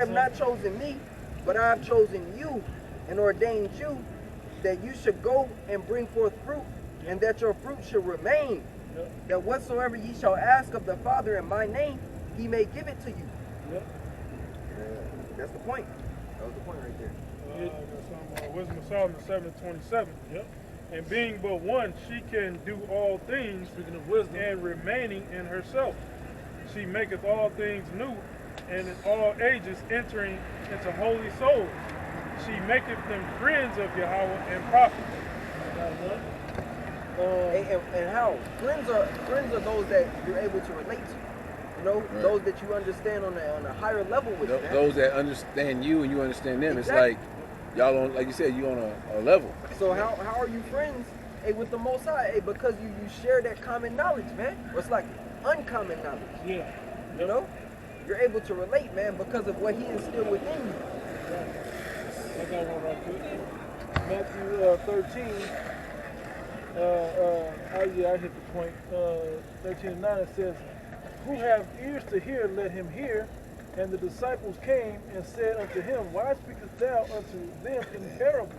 have not chosen me, but I have chosen you and ordained you that you should go and bring forth fruit, and that your fruit should remain. That whatsoever ye shall ask of the Father in my name, he may give it to you. That's the point. That was the point right there. That's Wisdom of Solomon 7:27. Yep. And being but one, she can do all things, speaking of wisdom, and remaining in herself. She maketh all things new, and in all ages entering into holy souls. She maketh them friends of Yahweh and prophets. And how? Friends are those that you're able to relate to. You know, those that you understand on a higher level with. Those that understand you and you understand them. Exactly. It's like y'all on, like you said, you on a level. So how are you friends with the Most High? Because you share that common knowledge, man. Or it's like uncommon knowledge. Yeah. You know? You're able to relate, man, because of what he instilled within you. I got one right quick. Matthew 13. I hit the point. 13:9 it says, "Who have ears to hear, let him hear. And the disciples came and said unto him, Why speakest thou unto them in parables?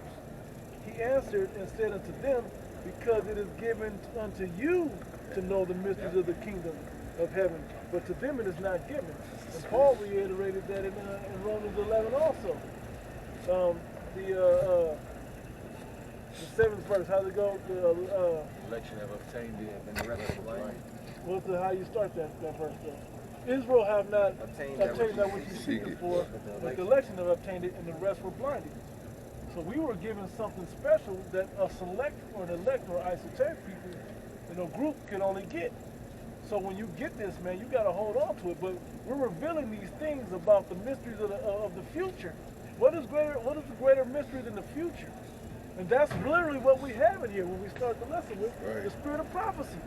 He answered and said unto them, Because it is given unto you to know the mysteries of the kingdom of heaven, but to them it is not given." And Paul reiterated that in Romans 11 also. The 7th verse, how's it go? Election have obtained it, and the rest of blind. What's how you start that verse though? Israel have not obtained that which you seek for, but the election have obtained it, and the rest were blinded. So we were given something special that a select or an elect or esoteric people, group can only get. So when you get this, man, you got to hold on to it. But we're revealing these things about the mysteries of the future. What is the greater mystery than the future? And that's literally what we have in here when we start the lesson with the spirit of prophecy.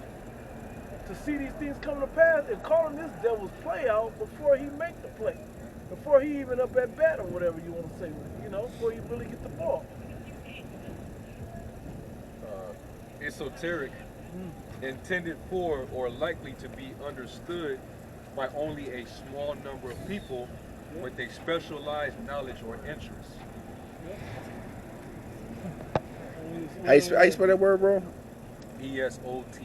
To see these things come to pass and calling this devil's play out before he make the play. Before he even up at bat or whatever you want to say with it, before he really get the ball. Esoteric, intended for or likely to be understood by only a small number of people with a specialized knowledge or interest. How you spell that word, bro? E-S-O-T.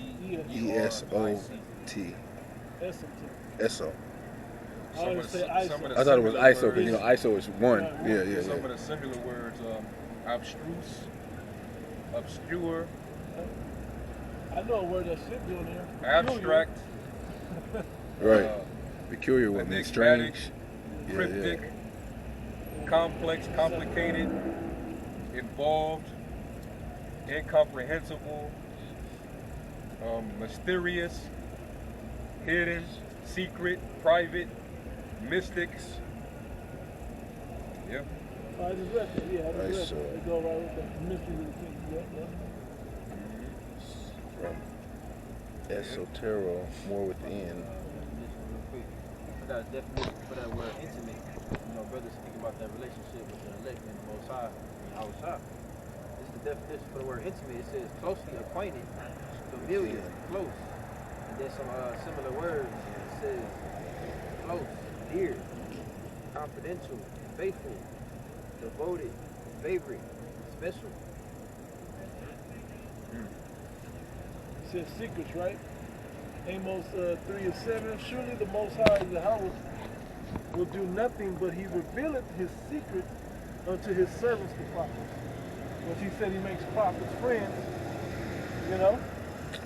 E-S-O-T. S-O. I thought it was ISO because ISO is one. Yeah. Some of the similar words, abstruse, obscure. I know a word that should be on there. Abstract. Right. Peculiar one means strange. Cryptic. Complex, complicated, involved, incomprehensible, mysterious, hidden, secret, private, mystics. Yep. I just read that. Yeah, I just read that. They go right with that. Mystery of the kingdom. From esoteric, more within. I got a definition for that word intimate. Brothers speak about that relationship with the elect and the Most High, and Yahweh. This is the definition for the word intimate. It says closely acquainted, familiar, close. And then some similar words. It says close, dear, confidential, faithful, devoted, favorite, special. It says secrets, right? Amos 3:7. Surely the Most High Yahweh will do nothing, but he revealeth his secrets unto his servants the prophets. Which he said he makes prophets friends,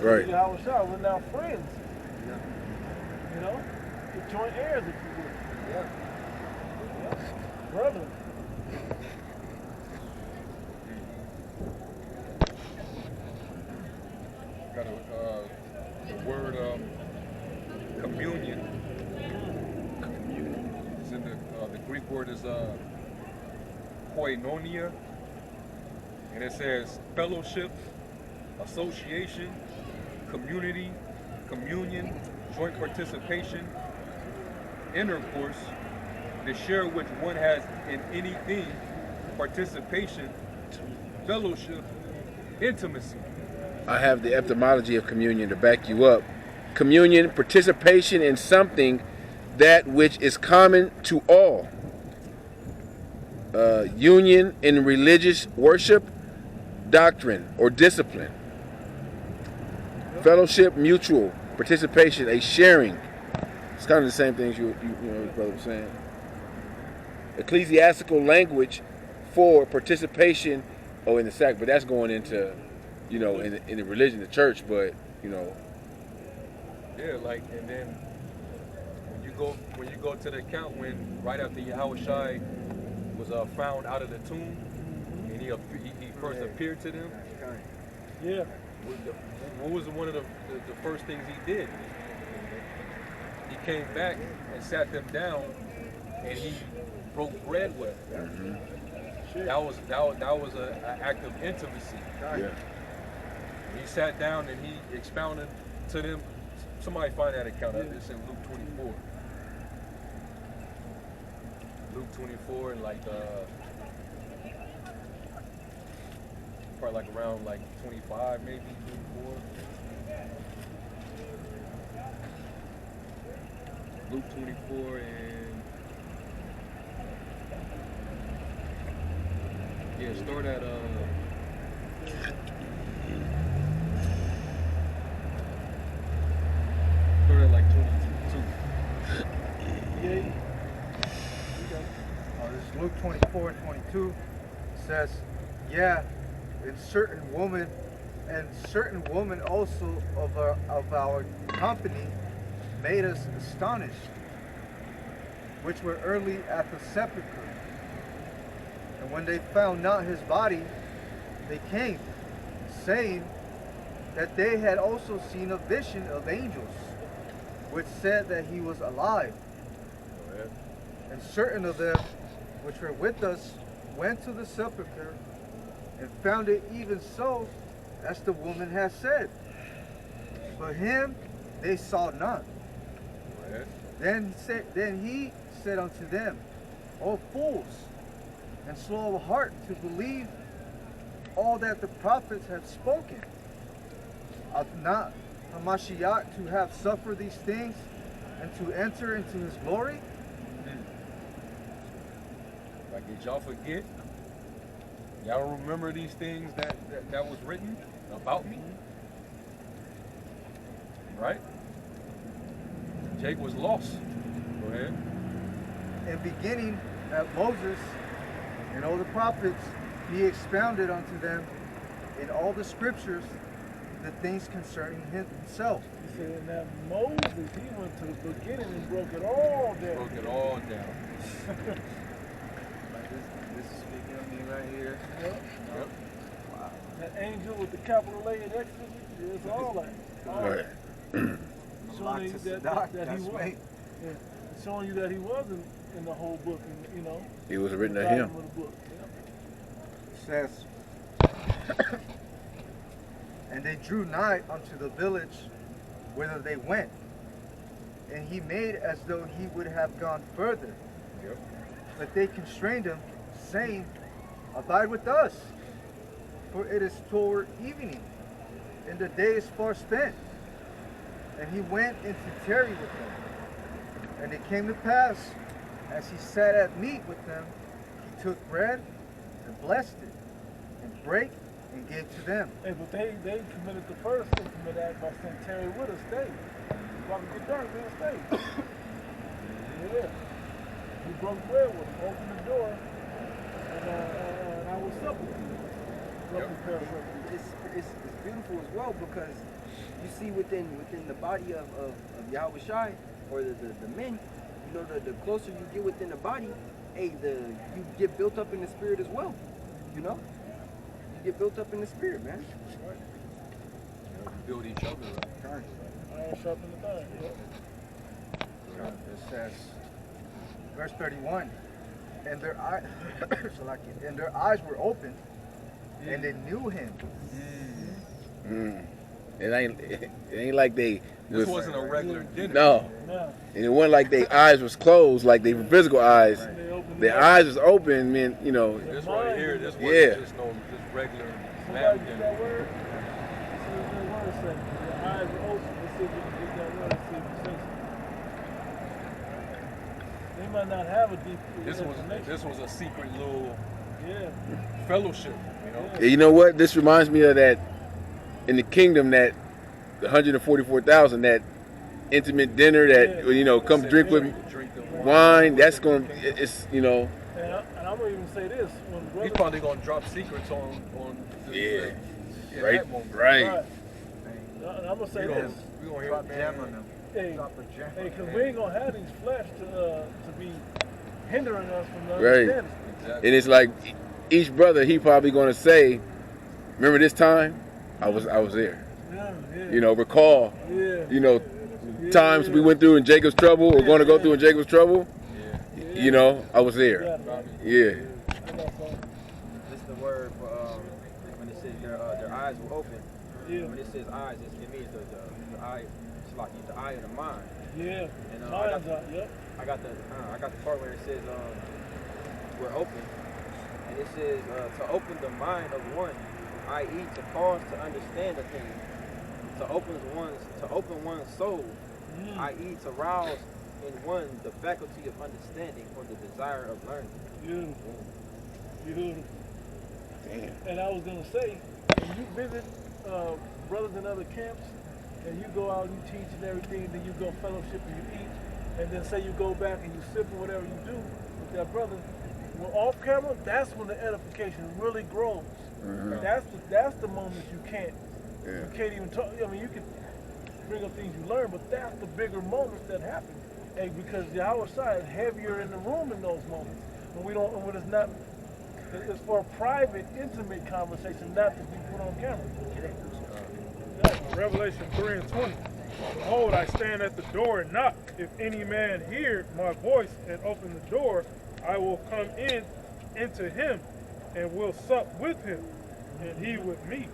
Right. Yahweh Shah, we're now friends. Yeah. We're joint heirs, if you will. Yeah. Brethren. Got the word communion. It's in the Greek word is koinonia, and it says fellowship, association, community, communion, joint participation, intercourse, to share which one has in anything, participation, fellowship, intimacy. I have the etymology of communion to back you up. Communion, participation in something that which is common to all. union in religious worship, doctrine, or discipline. Fellowship, mutual participation, a sharing. It's kind of the same things you know, your brother was saying. Ecclesiastical language for participation, in the sac, but that's going into, you know, in the religion, the church, but, you know. Yeah, like, and then when you go to the account when right after Yahushua was found out of the tomb, and he first appeared to them. Yeah. What was one of the first things he did? He came back and sat them down, and he broke bread with them. That was an act of intimacy. Yeah. He sat down and he expounded to them. Somebody find that account of this in Luke 24. Luke 24 and like probably like around like 25 maybe 24. Luke 24 and yeah, start at like 22. Yeah. This is Luke 24 and 22. It says, yeah, and certain woman also of our company made us astonished, which were early at the sepulchre. And when they found not his body, they came, saying that they had also seen a vision of angels, which said that he was alive. And certain of them which were with us went to the sepulchre and found it even so as the woman had said. But him they saw not. Then he said unto them, O fools, and slow of heart to believe all that the prophets have spoken. Ought not Hamashiach to have suffered these things and to enter into his glory? Like, did y'all forget? Y'all remember these things that was written about me? Right? Jake was lost. Go ahead. And beginning at Moses and all the prophets, he expounded unto them in all the scriptures the things concerning himself. He said, and that Moses, he went to the beginning and broke it all down. Broke it all down. Like this is speaking of me right here. Yep. Yep. Wow. That angel with the capital A in ecstasy, it's all that. All Right. that. Showing you To that Sadak, he that's was. me. Yeah. Showing you that he wasn't in the whole book, and, you know. It was written the to him. volume of the book. Yep. Says, and they drew nigh unto the village whither they went, and he made as though he would have gone further. Yep. But they constrained him, saying, Abide with us, for it is toward evening, and the day is far spent. And he went in to tarry with them. And it came to pass, as he sat at meat with them, he took bread and blessed it, and brake and gave to them. Hey, but they committed the first intimate act by saying, Terry with us, stay. It's about to get dark, we'll stay. Yeah. He broke bread with him, opened the door, and I was supper with you. Roughly paraphrasing. It's beautiful as well, because you see within the body of Yahweh Shai, or the men, you know, the closer you get within the body, you get built up in the spirit as well. You know? You get built up in the spirit, man. Right. You know, build each other up. Iron sharpened the iron. Yeah. It says, verse 31, and their eyes were opened, and they knew him. It ain't like they This wasn't a regular dinner. No. Now, And it wasn't like their eyes was closed, like their physical eyes. they opened Their it up. eyes was open, man, you know. This right here, this wasn't Yeah. just regular Somebody lab get dinner. that word? See what that word say. Your eyes are open. Let's see if we can get that word and see if it says something. They might not have a deep This was a secret little fellowship, you know. Yeah, you know what? This reminds me of that in the kingdom, that the 144,000, that intimate dinner that you know, come drink with wine. That's going. It's you know. And I'm gonna even say this: he's probably gonna drop secrets on. Right. And I'm gonna say this: we gonna drop jam on them. Hey, because we ain't gonna have these flesh to be hindering us from Right. understanding. Exactly. And it's like each brother, he probably gonna say, "Remember this time? I was there." You know, recall. You know, times we went through in Jacob's trouble, or going to go through in Jacob's trouble. You know, I was there. This is the word for when it says their eyes were open. When it says eyes, it means the eye. It's like the eye of the mind. Yeah. And I got the part where it says we're open, and it says to open the mind of one, i.e., to cause to understand a thing, to open one's soul, i.e., to rouse in one the faculty of understanding or the desire of learning. Beautiful. Damn. And I was gonna say, when you visit brothers in other camps, and you go out and you teach and everything, then you go fellowship and you eat, and then say you go back and you sip or whatever you do with that brother, well, off camera, that's when the edification really grows. That's the moment you can't even talk. I mean, you can bring up things you learn, but that's the bigger moments that happen. And because the our side is heavier in the room in those moments. When it's not, it's for a private, intimate conversation, not to be put on camera. Revelation 3:20. Behold, I stand at the door and knock. If any man hear my voice and open the door, I will come into him and will sup with him, and he with me.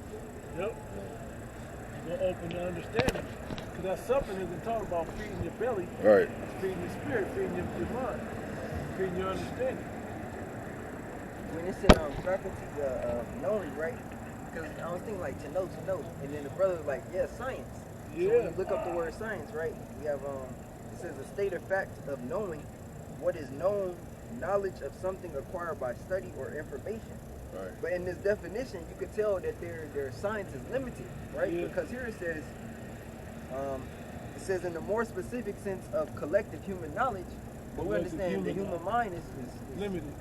Yep. You're going to open the understanding. Because that supping isn't talking about feeding your belly. Right. It's feeding your spirit, feeding your mind, feeding your understanding. When it said faculty of knowing, right? Because I was thinking like to know, and then the brother was like, yeah, science. So when you look up the word science, right? We have it says a state or fact of knowing what is known, knowledge of something acquired by study or information. Right. But in this definition, you could tell that their science is limited, right? Because here it says in the more specific sense of collective human knowledge, but we understand the human mind is limited.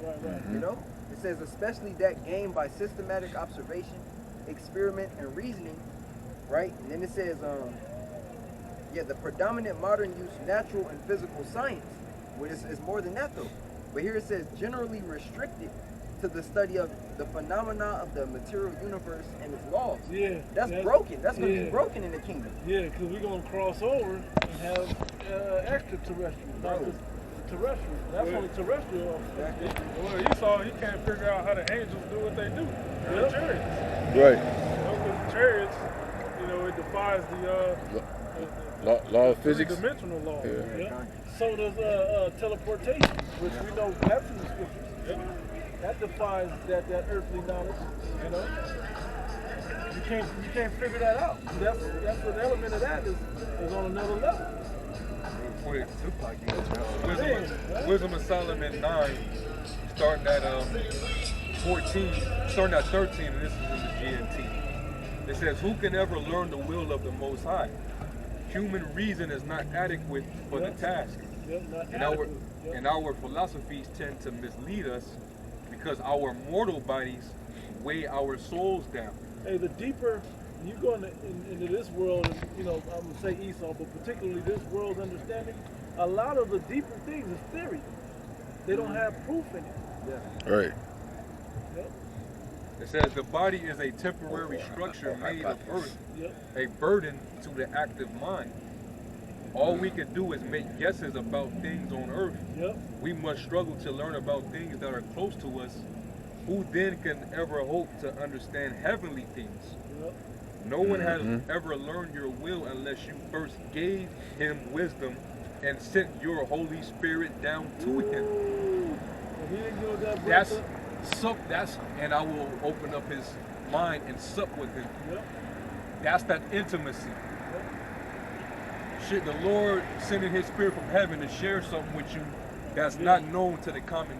Right. You know? It says especially that gained by systematic observation, experiment, and reasoning, right? And then it says, the predominant modern use natural and physical science, which is more than that though. But here it says generally restricted to the study of the phenomena of the material universe and its laws. That's broken. That's going to be broken in the kingdom. Yeah, because we're going to cross over and have extraterrestrial, not just terrestrial. That's only terrestrial. Well, he can't figure out how the angels do what they do. They're chariots. Right. Because chariots, it defies the law of physics. Three-dimensional law. So does teleportation, which we know that's in the scriptures. That defies that earthly knowledge. You can't figure that out. That's an element of that is on another level. Wisdom of Solomon 9, starting at 13, and this is in the GNT. It says, who can ever learn the will of the Most High? Human reason is not adequate for the task. And our philosophies tend to mislead us because our mortal bodies weigh our souls down. Hey, the deeper you go into this world, and, I'm going to say Esau, but particularly this world's understanding, a lot of the deeper things is theory. They don't have proof in it. Right. It says the body is a temporary structure made of earth, a burden to the active mind. All we can do is make guesses about things on earth. We must struggle to learn about things that are close to us. Who then can ever hope to understand heavenly things? No one has ever learned your will unless you first gave him wisdom and sent your Holy Spirit down to him. And I will open up his mind and sup with him. That's that intimacy. Shit, the Lord sending his spirit from heaven to share something with you that's not known to the common